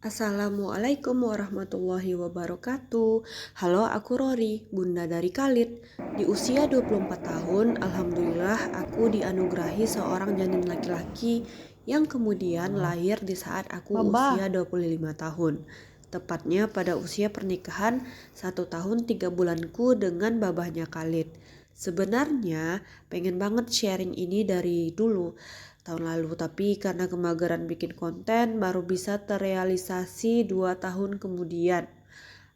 Assalamualaikum warahmatullahi wabarakatuh. Halo, aku Rory, bunda dari Khalid. Di usia 24 tahun, alhamdulillah aku dianugerahi seorang janin laki-laki yang kemudian lahir di saat aku usia 25 tahun. Tepatnya pada usia pernikahan 1 tahun 3 bulanku dengan babahnya Khalid. Sebenarnya pengen banget sharing ini dari dulu tahun lalu, tapi karena kemageran bikin konten baru bisa terrealisasi 2 tahun kemudian.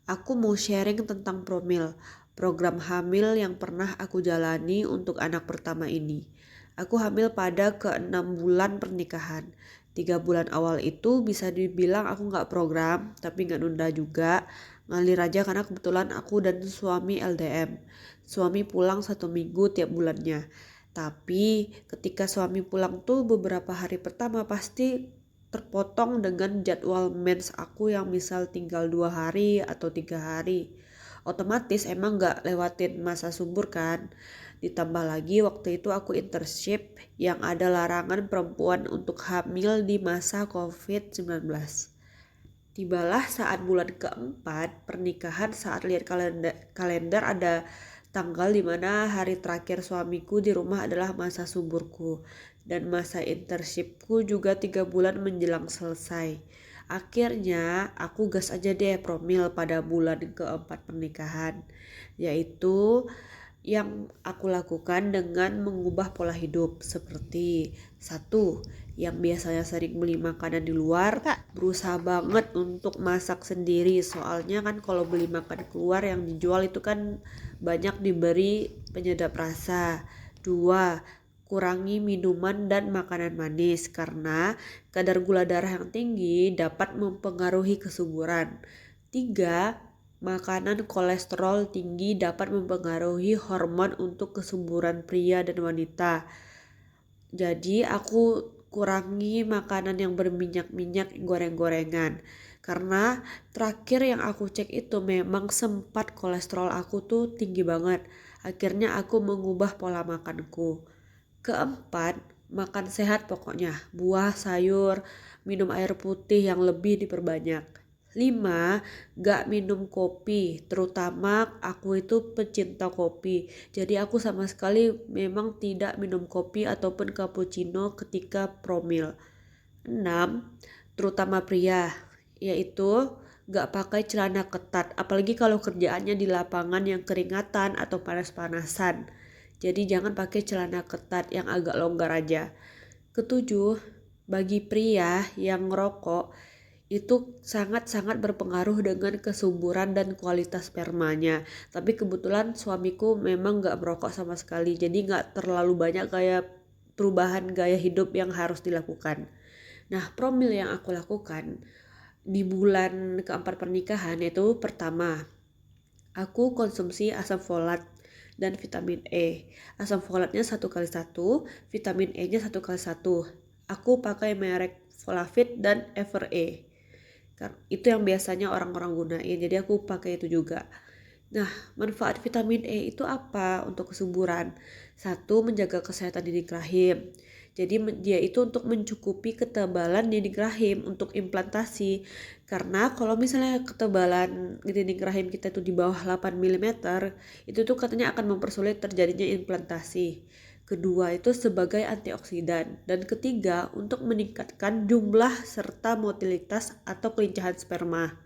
Aku mau sharing tentang Promil, program hamil yang pernah aku jalani untuk anak pertama ini. Aku hamil pada ke-6 bulan pernikahan. 3 bulan awal itu bisa dibilang aku gak program, tapi gak nunda juga. Ngalir aja karena kebetulan aku dan suami LDM. Suami pulang 1 minggu tiap bulannya. Tapi ketika suami pulang tuh beberapa hari pertama pasti terpotong dengan jadwal mens aku yang misal tinggal 2 hari atau 3 hari. Otomatis emang gak lewatin masa subur kan. Ditambah lagi waktu itu aku internship yang ada larangan perempuan untuk hamil di masa COVID-19. Tibalah saat bulan keempat pernikahan, saat lihat kalender ada tanggal dimana hari terakhir suamiku di rumah adalah masa suburku. Dan masa internshipku juga 3 bulan menjelang selesai. Akhirnya aku gas aja deh Promil pada bulan keempat pernikahan. Yaitu yang aku lakukan dengan mengubah pola hidup seperti satu, yang biasanya sering beli makanan di luar, berusaha banget untuk masak sendiri. Soalnya kan kalau beli makan keluar yang dijual itu kan banyak diberi penyedap rasa. Dua, kurangi minuman dan makanan manis karena kadar gula darah yang tinggi dapat mempengaruhi kesuburan. Tiga, makanan kolesterol tinggi dapat mempengaruhi hormon untuk kesuburan pria dan wanita. Jadi aku kurangi makanan yang berminyak-minyak, goreng-gorengan. Karena terakhir yang aku cek itu memang sempat kolesterol aku tuh tinggi banget. Akhirnya aku mengubah pola makanku. Keempat, makan sehat pokoknya. Buah, sayur, minum air putih yang lebih diperbanyak. 5. Gak minum kopi, terutama aku itu pecinta kopi. Jadi aku sama sekali memang tidak minum kopi ataupun cappuccino ketika Promil. 6. Terutama pria, yaitu gak pakai celana ketat, apalagi kalau kerjaannya di lapangan yang keringatan atau panas-panasan. Jadi jangan pakai celana ketat yang agak longgar aja. Ketujuh, bagi pria yang ngerokok itu sangat-sangat berpengaruh dengan kesuburan dan kualitas spermanya. Tapi kebetulan suamiku memang gak merokok sama sekali, jadi gak terlalu banyak kayak perubahan gaya hidup yang harus dilakukan. Nah, Promil yang aku lakukan di bulan keempat pernikahan itu pertama, aku konsumsi asam folat dan vitamin E. Asam folatnya 1x1, vitamin E-nya 1x1. Aku pakai merek Folavit dan Evere. Itu yang biasanya orang-orang gunain, jadi aku pakai itu juga. Nah, manfaat vitamin E itu apa untuk kesuburan? Satu, menjaga kesehatan dinding rahim. Jadi dia itu untuk mencukupi ketebalan dinding rahim untuk implantasi. Karena kalau misalnya ketebalan dinding rahim kita itu di bawah 8 mm, itu tuh katanya akan mempersulit terjadinya implantasi. Kedua itu sebagai antioksidan. Dan ketiga untuk meningkatkan jumlah serta motilitas atau kelincahan sperma.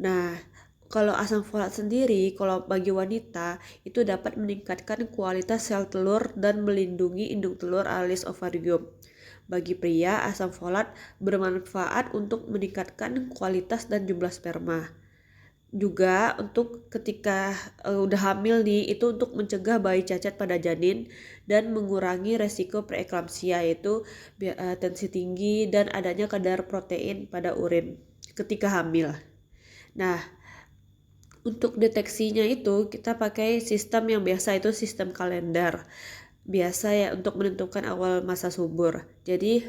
Nah, kalau asam folat sendiri, kalau bagi wanita itu dapat meningkatkan kualitas sel telur dan melindungi induk telur alias ovarium. Bagi pria, asam folat bermanfaat untuk meningkatkan kualitas dan jumlah sperma. Juga untuk ketika udah hamil nih, itu untuk mencegah bayi cacat pada janin dan mengurangi resiko preeklamsia, yaitu tensi tinggi dan adanya kadar protein pada urin ketika hamil. Nah, untuk deteksinya itu kita pakai sistem yang biasa, itu sistem kalender. Biasa ya untuk menentukan awal masa subur. Jadi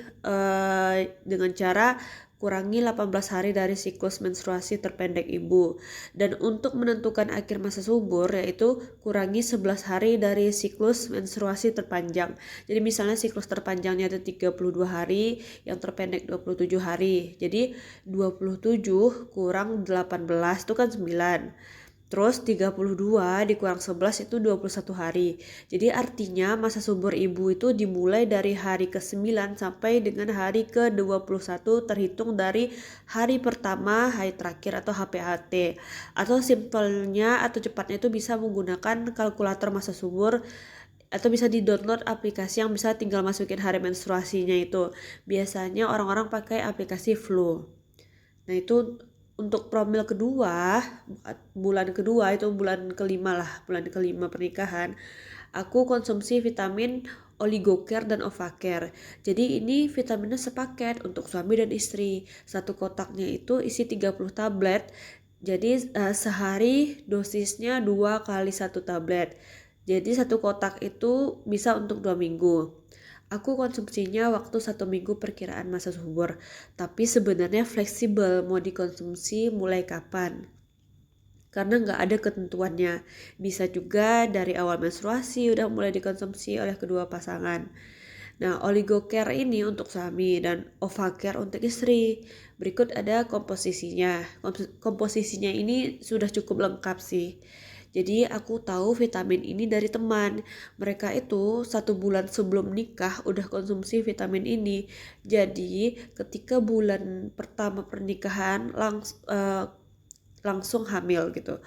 dengan cara kurangi 18 hari dari siklus menstruasi terpendek ibu. Dan untuk menentukan akhir masa subur yaitu kurangi 11 hari dari siklus menstruasi terpanjang. Jadi misalnya siklus terpanjangnya itu 32 hari, yang terpendek 27 hari. Jadi 27 kurang 18 itu kan 9. Terus 32 dikurang 11 itu 21 hari. Jadi artinya masa subur ibu itu dimulai dari hari ke-9 sampai dengan hari ke-21 terhitung dari hari pertama, hari terakhir atau HPHT. Atau simpelnya atau cepatnya itu bisa menggunakan kalkulator masa subur atau bisa di-download aplikasi yang bisa tinggal masukin hari menstruasinya itu. Biasanya orang-orang pakai aplikasi Flow. Nah itu untuk promil kedua, bulan kedua itu bulan kelima lah, bulan kelima pernikahan, aku konsumsi vitamin Oligocare dan Ovacare. Jadi ini vitaminnya sepaket untuk suami dan istri. Satu kotaknya itu isi 30 tablet. Jadi sehari dosisnya 2 kali 1 tablet. Jadi satu kotak itu bisa untuk 2 minggu. Aku konsumsinya waktu 1 minggu perkiraan masa subur, tapi sebenarnya fleksibel mau dikonsumsi mulai kapan. Karena nggak ada ketentuannya, bisa juga dari awal menstruasi udah mulai dikonsumsi oleh kedua pasangan. Nah, Oligocare ini untuk suami dan Ovacare untuk istri. Berikut ada komposisinya. Komposisinya ini sudah cukup lengkap sih. Jadi aku tahu vitamin ini dari teman. Mereka itu 1 bulan sebelum nikah udah konsumsi vitamin ini. Jadi ketika bulan pertama pernikahan langsung hamil gitu.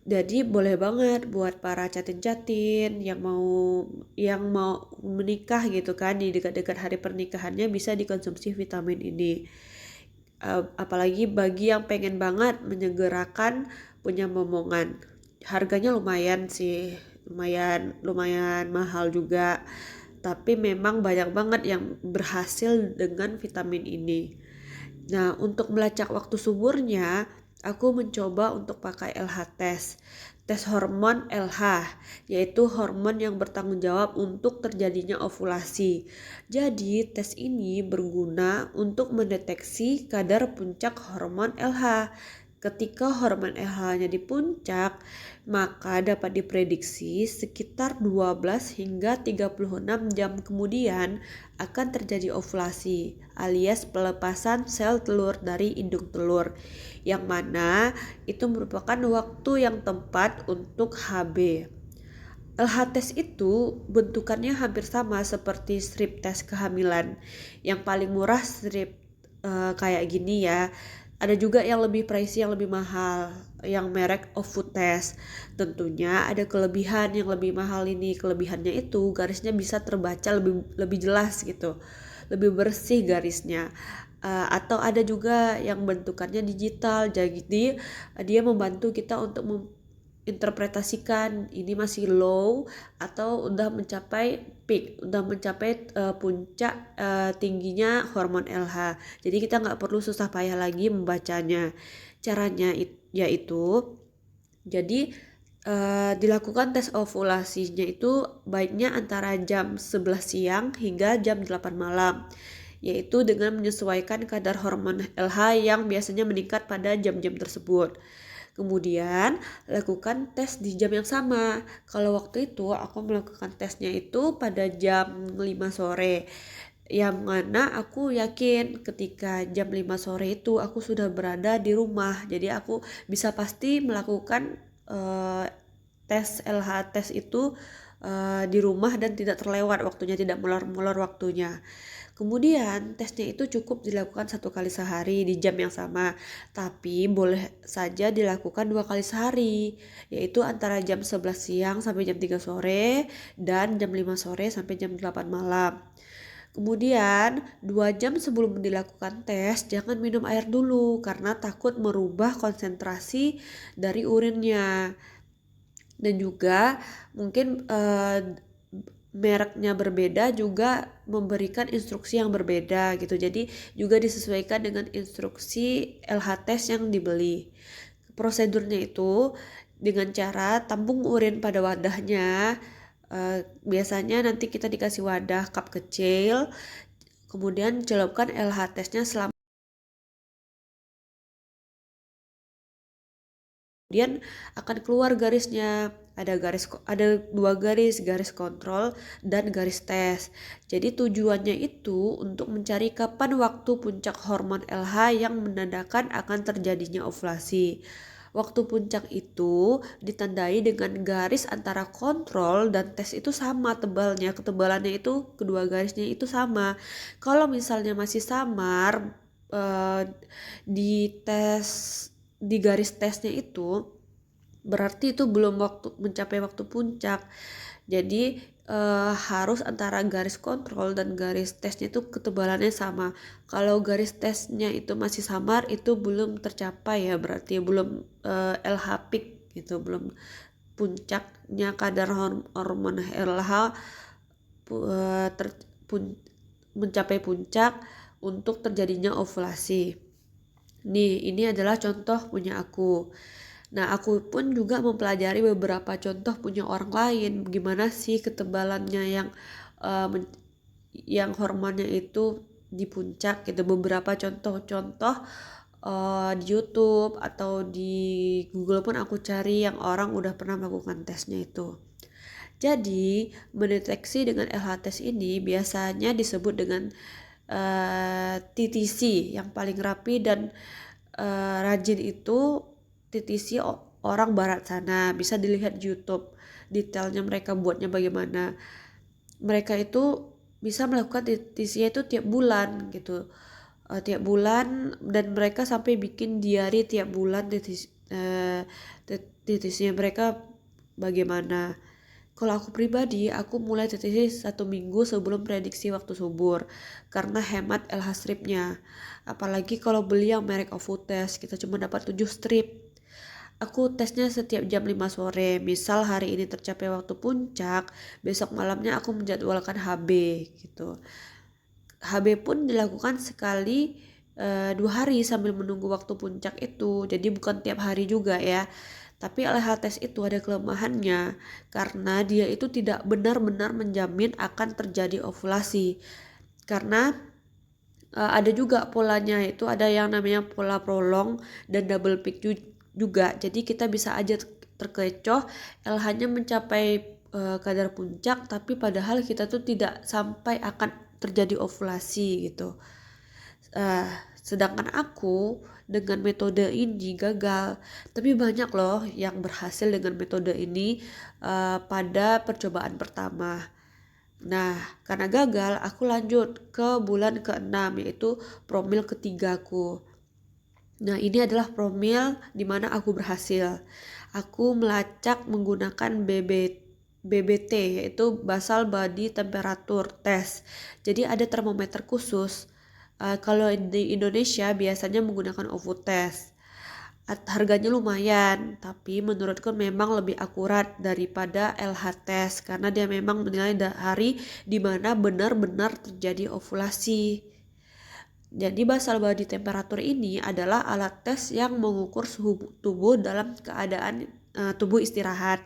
Jadi boleh banget buat para catin-catin yang mau menikah gitu kan, di dekat-dekat hari pernikahannya bisa dikonsumsi vitamin ini. Apalagi bagi yang pengen banget menyegerakan punya momongan. Harganya lumayan sih, lumayan mahal juga. Tapi memang banyak banget yang berhasil dengan vitamin ini. Nah, untuk melacak waktu suburnya, aku mencoba untuk pakai LH tes hormon LH, yaitu hormon yang bertanggung jawab untuk terjadinya ovulasi. Jadi, tes ini berguna untuk mendeteksi kadar puncak hormon LH. Ketika hormon LH-nya di puncak, maka dapat diprediksi sekitar 12 hingga 36 jam kemudian akan terjadi ovulasi alias pelepasan sel telur dari indung telur, yang mana itu merupakan waktu yang tepat untuk HB. LH test itu bentukannya hampir sama seperti strip tes kehamilan. Yang paling murah strip kayak gini ya. Ada juga yang lebih pricey, yang lebih mahal, yang merek Ofood Test. Tentunya ada kelebihan yang lebih mahal ini. Kelebihannya itu garisnya bisa terbaca lebih jelas gitu, lebih bersih garisnya. Atau ada juga yang bentukannya digital, jadi dia membantu kita untuk interpretasikan ini masih low atau udah mencapai peak, udah mencapai puncak tingginya hormon LH. Jadi kita nggak perlu susah payah lagi membacanya. Caranya yaitu jadi dilakukan tes ovulasinya itu baiknya antara jam 11 siang hingga jam 8 malam, yaitu dengan menyesuaikan kadar hormon LH yang biasanya meningkat pada jam-jam tersebut. Kemudian lakukan tes di jam yang sama. Kalau waktu itu aku melakukan tesnya itu pada jam 5 sore. Yang mana aku yakin ketika jam 5 sore itu aku sudah berada di rumah. Jadi aku bisa pasti melakukan tes LH tes itu di rumah dan tidak terlewat waktunya, tidak molor-molor waktunya. Kemudian tesnya itu cukup dilakukan 1 kali sehari di jam yang sama, tapi boleh saja dilakukan 2 kali sehari, yaitu antara jam 11 siang sampai jam 3 sore dan jam 5 sore sampai jam 8 malam. Kemudian 2 jam sebelum dilakukan tes jangan minum air dulu karena takut merubah konsentrasi dari urinnya. Dan juga mungkin mereknya berbeda juga memberikan instruksi yang berbeda gitu. Jadi juga disesuaikan dengan instruksi LH test yang dibeli. Prosedurnya itu dengan cara tampung urin pada wadahnya. Biasanya nanti kita dikasih wadah cup kecil, kemudian celupkan LH testnya selama Kemudian akan keluar garisnya, ada dua garis, garis kontrol dan garis tes. Jadi tujuannya itu untuk mencari kapan waktu puncak hormon LH yang menandakan akan terjadinya ovulasi. Waktu puncak itu ditandai dengan garis antara kontrol dan tes itu sama tebalnya, ketebalannya itu kedua garisnya itu sama. Kalau misalnya masih samar di tes di garis tesnya itu berarti itu belum mencapai waktu puncak. Jadi harus antara garis kontrol dan garis tesnya itu ketebalannya sama. Kalau garis tesnya itu masih samar itu belum tercapai ya, berarti belum LH peak gitu, belum puncaknya kadar hormon LH uh, ter, pun, mencapai puncak untuk terjadinya ovulasi. Nih, ini adalah contoh punya aku. Nah, aku pun juga mempelajari beberapa contoh punya orang lain. Gimana sih ketebalannya yang hormonnya itu di puncak gitu. Beberapa contoh-contoh di YouTube atau di Google pun aku cari yang orang udah pernah melakukan tesnya itu. Jadi, mendeteksi dengan LH test ini biasanya disebut dengan TTC. Yang paling rapi dan rajin itu TTC orang barat sana. Bisa dilihat di YouTube detailnya mereka buatnya bagaimana. Mereka itu bisa melakukan TTC itu tiap bulan gitu, tiap bulan, dan mereka sampai bikin diary tiap bulan TTC-nya mereka bagaimana. Kalau aku pribadi, aku mulai TTC 1 minggu sebelum prediksi waktu subur karena hemat LH stripnya. Apalagi kalau beli yang merek Ovutest, kita cuma dapat 7 strip. Aku tesnya setiap jam 5 sore. Misal hari ini tercapai waktu puncak, besok malamnya aku menjadwalkan HB gitu. HB pun dilakukan sekali 2 hari sambil menunggu waktu puncak itu. Jadi bukan tiap hari juga ya. Tapi LH tes itu ada kelemahannya karena dia itu tidak benar-benar menjamin akan terjadi ovulasi. Karena ada juga polanya, itu ada yang namanya pola prolong dan double peak juga. Jadi kita bisa aja terkecoh LH-nya mencapai kadar puncak tapi padahal kita tuh tidak sampai akan terjadi ovulasi gitu. Sedangkan aku dengan metode ini gagal, tapi banyak loh yang berhasil dengan metode ini pada percobaan pertama. Nah, karena gagal, aku lanjut ke bulan ke-6, yaitu promil ketigaku. Nah, ini adalah promil di mana aku berhasil. Aku melacak menggunakan BBT, yaitu Basal Body Temperature Test. Jadi ada termometer khusus. Kalau di Indonesia biasanya menggunakan Ovutest. Harganya lumayan, tapi menurutku memang lebih akurat daripada LH test karena dia memang menilai hari di mana benar-benar terjadi ovulasi. Jadi basal body temperature ini adalah alat tes yang mengukur suhu tubuh dalam keadaan tubuh istirahat.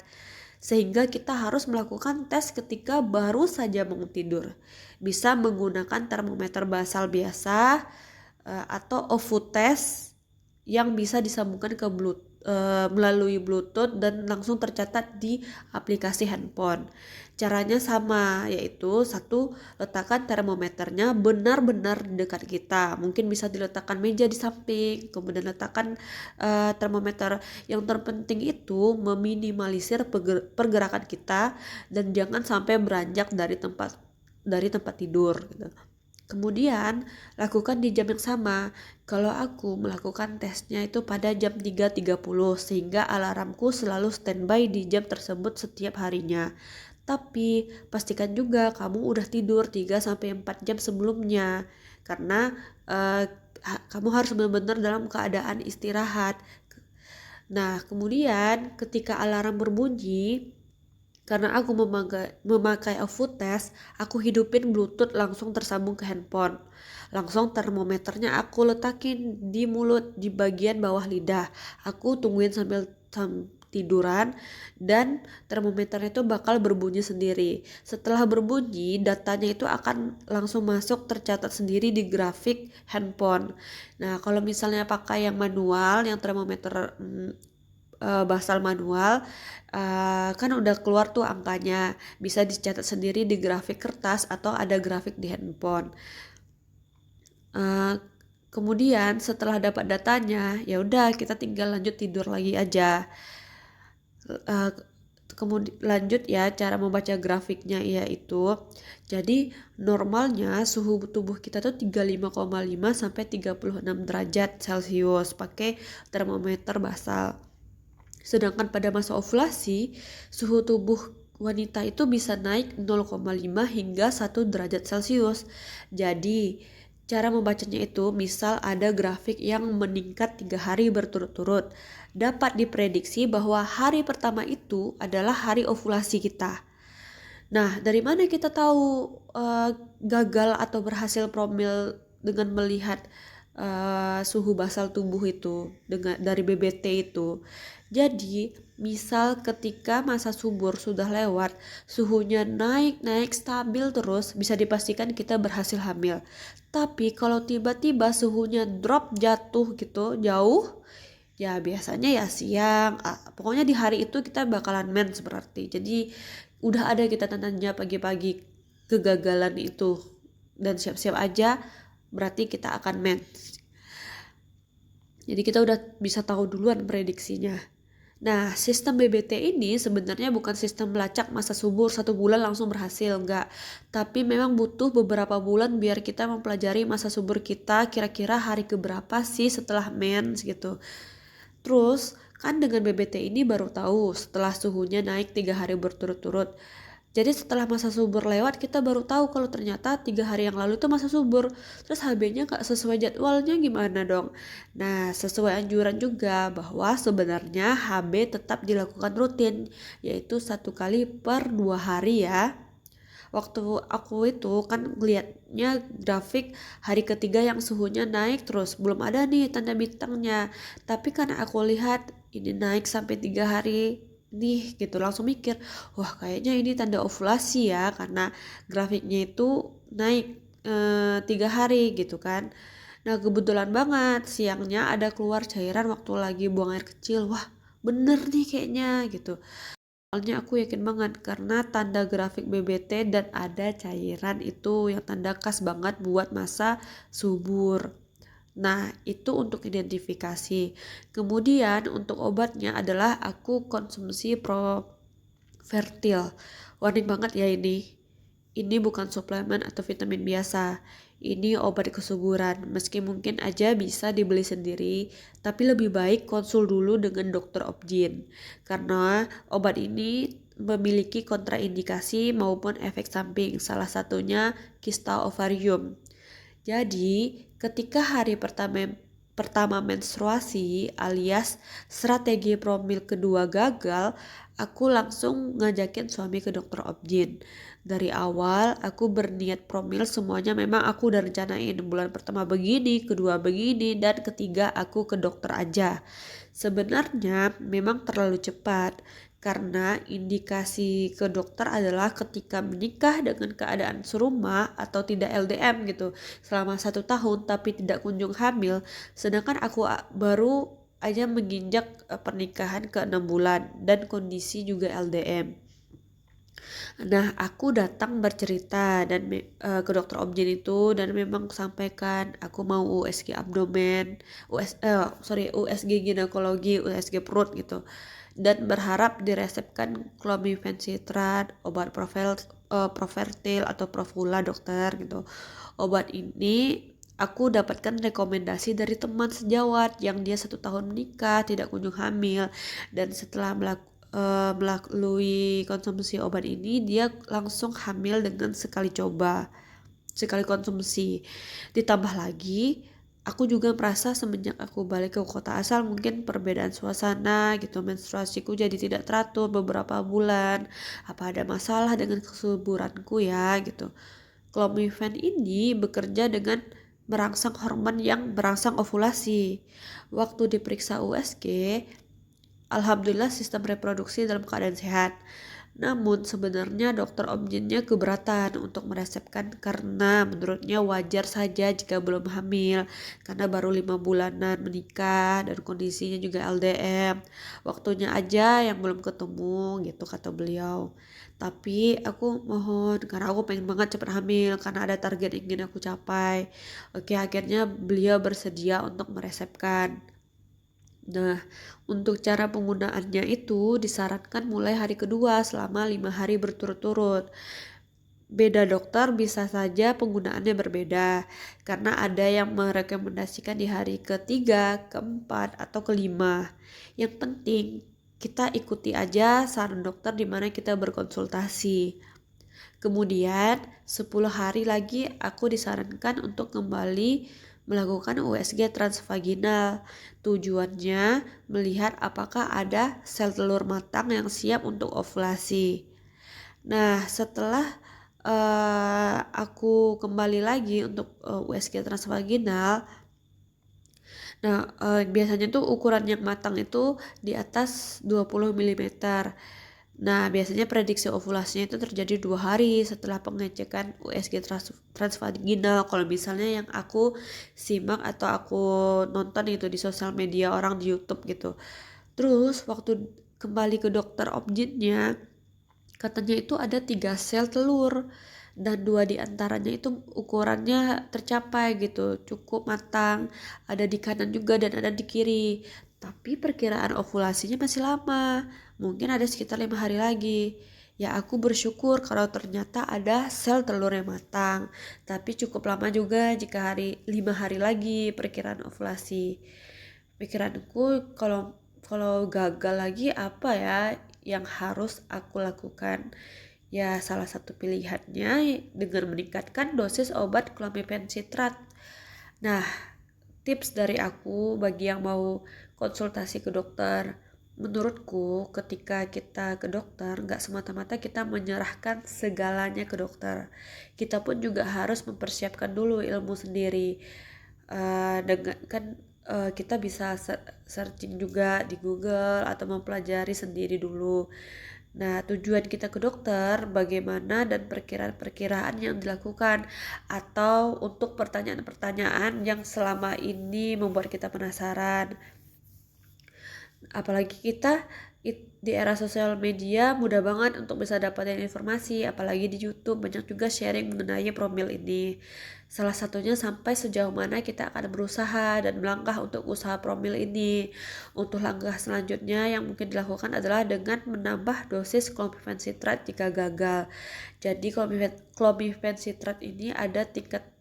Sehingga kita harus melakukan tes ketika baru saja bangun tidur. Bisa menggunakan termometer basal biasa atau Ovutest yang bisa disambungkan ke melalui Bluetooth dan langsung tercatat di aplikasi handphone. Caranya sama, yaitu satu, letakkan termometernya benar-benar di dekat kita. Mungkin bisa diletakkan meja di samping, kemudian letakkan termometer. Yang terpenting itu meminimalisir pergerakan kita dan jangan sampai beranjak dari tempat tidur gitu. Kemudian lakukan di jam yang sama. Kalau aku melakukan tesnya itu pada jam 3.30 sehingga alarmku selalu standby di jam tersebut setiap harinya. Tapi pastikan juga kamu udah tidur 3-4 jam sebelumnya karena kamu harus benar-benar dalam keadaan istirahat. Nah, kemudian ketika alarm berbunyi, karena aku memakai Ovutest, aku hidupin Bluetooth langsung tersambung ke handphone. Langsung termometernya aku letakin di mulut di bagian bawah lidah. Aku tungguin sambil tiduran dan termometernya itu bakal berbunyi sendiri. Setelah berbunyi, datanya itu akan langsung masuk tercatat sendiri di grafik handphone. Nah, kalau misalnya pakai yang manual, yang termometer basal manual, kan udah keluar tuh angkanya, bisa dicatat sendiri di grafik kertas atau ada grafik di handphone. Kemudian setelah dapat datanya, ya udah kita tinggal lanjut tidur lagi aja. Kemudian lanjut ya cara membaca grafiknya, yaitu jadi normalnya suhu tubuh kita tuh 35,5 sampai 36 derajat Celcius pakai termometer basal. Sedangkan pada masa ovulasi, suhu tubuh wanita itu bisa naik 0,5 hingga 1 derajat Celcius. Jadi, cara membacanya itu misal ada grafik yang meningkat 3 hari berturut-turut. Dapat diprediksi bahwa hari pertama itu adalah hari ovulasi kita. Nah, dari mana kita tahu gagal atau berhasil promil dengan melihat suhu basal tubuh itu dari BBT itu? Jadi, misal ketika masa subur sudah lewat, suhunya naik stabil terus, bisa dipastikan kita berhasil hamil. Tapi kalau tiba-tiba suhunya drop jatuh gitu jauh, ya biasanya ya siang, pokoknya di hari itu kita bakalan mens berarti. Jadi udah ada kita tandanya pagi-pagi kegagalan itu, dan siap-siap aja berarti kita akan mens. Jadi kita udah bisa tahu duluan prediksinya. Nah, sistem BBT ini sebenarnya bukan sistem melacak masa subur 1 bulan langsung berhasil, enggak. Tapi memang butuh beberapa bulan biar kita mempelajari masa subur kita kira-kira hari keberapa sih setelah mens gitu. Terus kan dengan BBT ini baru tahu setelah suhunya naik 3 hari berturut-turut. Jadi setelah masa subur lewat kita baru tahu kalau ternyata 3 hari yang lalu itu masa subur. Terus HB-nya gak sesuai jadwalnya gimana dong? Nah, sesuai anjuran juga bahwa sebenarnya HB tetap dilakukan rutin, yaitu 1 kali per 2 hari ya. Waktu aku itu kan lihatnya grafik hari ketiga yang suhunya naik terus, belum ada nih tanda bintangnya. Tapi karena aku lihat ini naik sampai 3 hari nih gitu, langsung mikir, wah kayaknya ini tanda ovulasi ya, karena grafiknya itu naik 3 hari gitu kan. Nah kebetulan banget siangnya ada keluar cairan waktu lagi buang air kecil, wah bener nih kayaknya gitu. Soalnya aku yakin banget karena tanda grafik BBT dan ada cairan itu yang tanda khas banget buat masa subur. Nah, itu untuk identifikasi. Kemudian untuk obatnya adalah aku konsumsi Profertil. Warning banget ya ini. Ini bukan suplemen atau vitamin biasa. Ini obat kesuburan. Meski mungkin aja bisa dibeli sendiri, tapi lebih baik konsul dulu dengan dokter obgyn. Karena obat ini memiliki kontraindikasi maupun efek samping. Salah satunya kista ovarium. Jadi, ketika hari pertama menstruasi alias strategi promil kedua gagal, aku langsung ngajakin suami ke dokter obgyn. Dari awal aku berniat promil semuanya, memang aku udah rencanain bulan pertama begini, kedua begini, dan ketiga aku ke dokter aja. Sebenarnya memang terlalu cepat karena indikasi ke dokter adalah ketika menikah dengan keadaan serumah atau tidak LDM gitu selama 1 tahun tapi tidak kunjung hamil, sedangkan aku baru aja menginjak pernikahan ke 6 bulan dan kondisi juga LDM. Nah, aku datang bercerita dan ke dokter obgyn itu, dan memang sampaikan aku mau USG abdomen, USG ginekologi, USG perut gitu. Dan berharap diresepkan clomiphene obat Profertil atau Profula dokter gitu. Obat ini aku dapatkan rekomendasi dari teman sejawat yang dia 1 tahun menikah, tidak kunjung hamil, dan setelah melalui konsumsi obat ini dia langsung hamil dengan sekali konsumsi. Ditambah lagi aku juga merasa semenjak aku balik ke kota asal mungkin perbedaan suasana gitu, menstruasiku jadi tidak teratur beberapa bulan. Apa ada masalah dengan kesuburanku ya gitu. Clomiphene ini bekerja dengan merangsang hormon yang merangsang ovulasi. Waktu diperiksa USG, alhamdulillah sistem reproduksi dalam keadaan sehat. Namun sebenarnya dokter objinnya keberatan untuk meresepkan karena menurutnya wajar saja jika belum hamil karena baru 5 bulanan menikah dan kondisinya juga LDM. Waktunya aja yang belum ketemu gitu kata beliau. Tapi aku mohon karena aku pengen banget cepat hamil karena ada target yang ingin aku capai. Oke, akhirnya beliau bersedia untuk meresepkan. Nah, untuk cara penggunaannya itu disarankan mulai hari kedua selama 5 hari berturut-turut. Beda dokter bisa saja penggunaannya berbeda, karena ada yang merekomendasikan di hari ketiga, keempat, atau kelima. Yang penting kita ikuti aja saran dokter di mana kita berkonsultasi. Kemudian 10 hari lagi aku disarankan untuk kembali melakukan USG transvaginal. Tujuannya melihat apakah ada sel telur matang yang siap untuk ovulasi. Nah, setelah aku kembali lagi untuk USG transvaginal, nah biasanya tuh ukuran yang matang itu di atas 20 mm. Nah, biasanya prediksi ovulasinya itu terjadi 2 hari setelah pengecekan USG transvaginal. Kalau misalnya yang aku simak atau aku nonton itu di sosial media orang di YouTube gitu. Terus waktu kembali ke dokter objinnya, katanya itu ada 3 sel telur dan 2 diantaranya itu ukurannya tercapai gitu, cukup matang. Ada di kanan juga dan ada di kiri. Tapi perkiraan ovulasinya masih lama, mungkin ada sekitar 5 hari lagi. Ya aku bersyukur kalau ternyata ada sel telur yang matang. Tapi cukup lama juga jika 5 hari lagi perkiraan ovulasi. Pikiranku kalau gagal lagi apa ya yang harus aku lakukan? Ya salah satu pilihannya dengan meningkatkan dosis obat clomifene citrat. Nah, tips dari aku bagi yang mau konsultasi ke dokter, menurutku ketika kita ke dokter nggak semata-mata kita menyerahkan segalanya ke dokter. Kita pun juga harus mempersiapkan dulu ilmu sendiri. Dengan kan kita bisa searching juga di Google atau mempelajari sendiri dulu. Nah, tujuan kita ke dokter bagaimana dan perkiraan-perkiraan yang dilakukan atau untuk pertanyaan-pertanyaan yang selama ini membuat kita penasaran. Apalagi kita di era sosial media mudah banget untuk bisa dapatin informasi, apalagi di YouTube banyak juga sharing mengenai promil ini. Salah satunya sampai sejauh mana kita akan berusaha dan melangkah untuk usaha promil ini. Untuk langkah selanjutnya yang mungkin dilakukan adalah dengan menambah dosis clomifene citrat jika gagal. Jadi clomifene citrat ini ada 3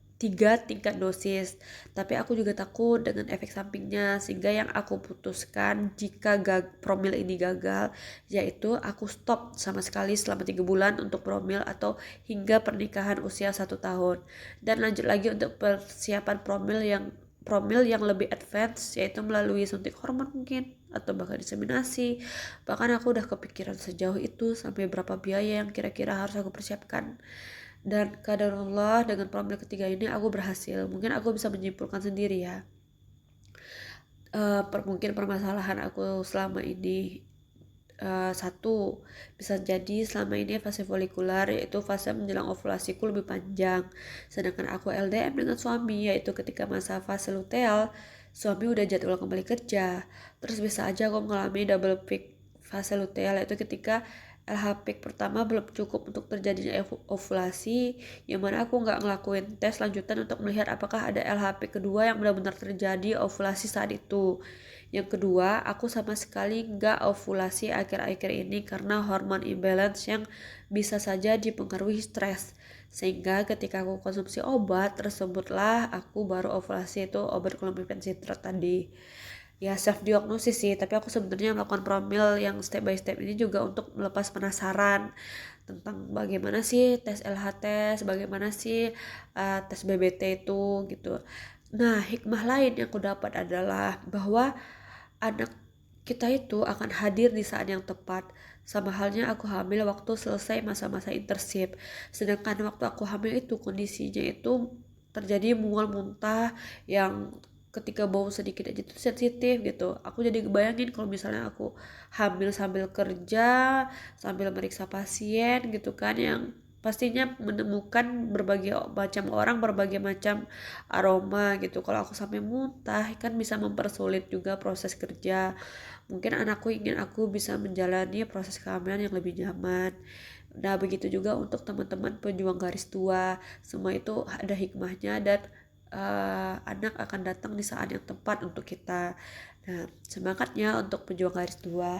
tingkat dosis, tapi aku juga takut dengan efek sampingnya, sehingga yang aku putuskan jika promil ini gagal yaitu aku stop sama sekali selama 3 bulan untuk promil atau hingga pernikahan usia 1 tahun, dan lanjut lagi untuk persiapan promil yang lebih advance, yaitu melalui suntik hormon mungkin atau bahkan inseminasi. Bahkan aku udah kepikiran sejauh itu sampai berapa biaya yang kira-kira harus aku persiapkan. Dan qadarullah dengan promil ketiga ini aku berhasil. Mungkin aku bisa menyimpulkan sendiri ya. Mungkin permasalahan aku selama ini, satu, bisa jadi selama ini fase folikular, yaitu fase menjelang ovulasiku lebih panjang. Sedangkan aku LDM dengan suami, yaitu ketika masa fase luteal, suami udah jadwal kembali kerja. Terus bisa aja aku mengalami double peak fase luteal, yaitu ketika LH peak pertama belum cukup untuk terjadinya ovulasi, yang mana aku nggak ngelakuin tes lanjutan untuk melihat apakah ada LH peak kedua yang benar-benar terjadi ovulasi saat itu. Yang kedua, aku sama sekali nggak ovulasi akhir-akhir ini karena hormon imbalance yang bisa saja dipengaruhi stres. Sehingga ketika aku konsumsi obat tersebutlah aku baru ovulasi, itu obat clomifene citrat tadi. Ya self diagnosis sih, tapi aku sebenarnya melakukan promil yang step by step ini juga untuk melepas penasaran tentang bagaimana sih tes LH tes, bagaimana sih tes BBT itu gitu. Nah, hikmah lain yang aku dapat adalah bahwa anak kita itu akan hadir di saat yang tepat. Sama halnya aku hamil waktu selesai masa-masa internship. Sedangkan waktu aku hamil itu kondisinya itu terjadi mual muntah yang ketika bau sedikit aja tuh sensitif gitu. Aku jadi bayangin kalau misalnya aku hamil sambil kerja, sambil meriksa pasien gitu kan, yang pastinya menemukan berbagai macam orang, berbagai macam aroma gitu. Kalau aku sampai muntah kan bisa mempersulit juga proses kerja. Mungkin anakku ingin aku bisa menjalani proses kehamilan yang lebih nyaman. Nah, begitu juga untuk teman-teman pejuang garis tua. Semua itu ada hikmahnya, dan anak akan datang di saat yang tepat untuk kita. Nah, semangatnya untuk pejuang garis tua.